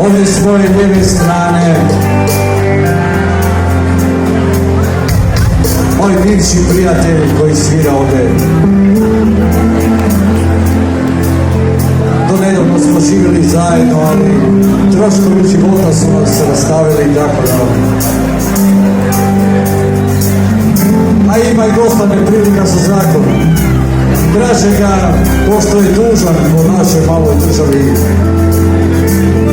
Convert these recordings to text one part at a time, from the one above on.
Ovdje s moje lijeve strane moj bivši prijatelj koji svira ovdje. Do nedavno smo živjeli zajedno, ali troškovi života su nas rastavili i tako da. A ima i dosta neprilika sa zakonom. Dražega, pošto je dužan po našoj maloj državi,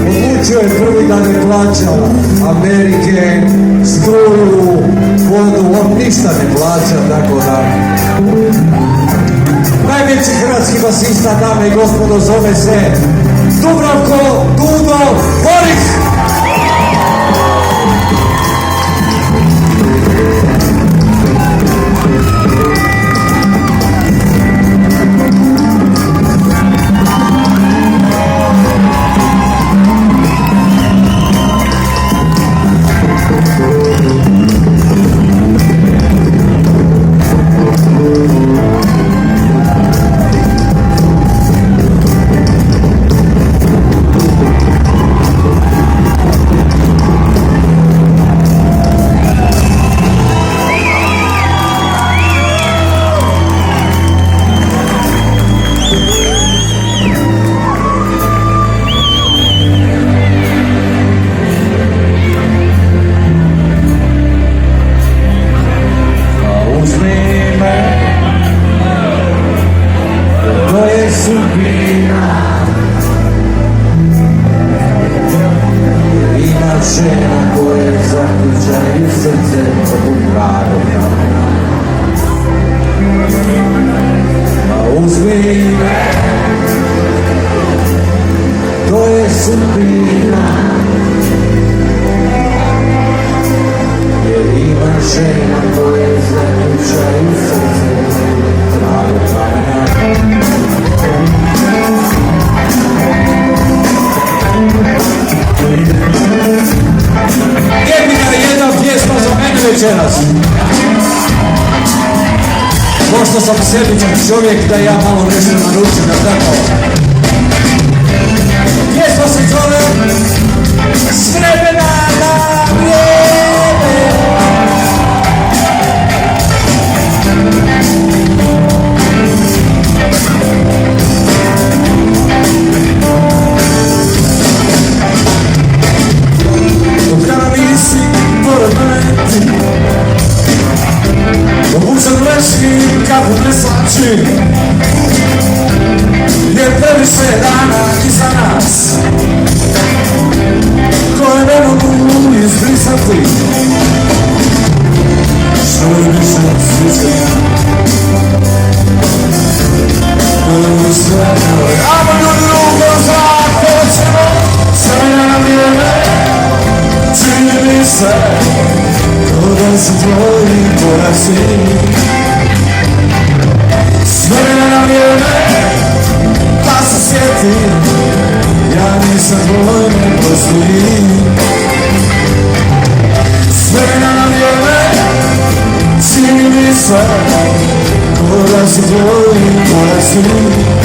odlučio je prvi da ne plaća Amerike, struju, vodu, on ništa ne plaća, tako da. Najveći hrvatski basista, dame i gospodo, zove se Dubravko Dudo Boris! Žena koje zaključaju srce od upravo. A uzmi me, to je sudbina, jer ima žena koje zaključaju srce od upravo. Jedna pjesma za mene večeras. Pošto sam sebičan čovjek da ja malo nešto naručim, da tako. Pjesma se zove S vremena na vrijeme. Obučen leški kako ne slači, jer previše dana iza nas koje ne mogu izbrisati. Što je više sviđa, ajmo ljudi ruko zakoćemo, sve na vrijeme, čini mi se da su tvoji porazi. Sve na vrijeme, pa se sjetim, ja nisam tvoj, ne postoji. Sve na vrijeme, čini mi se da su tvoji porazi.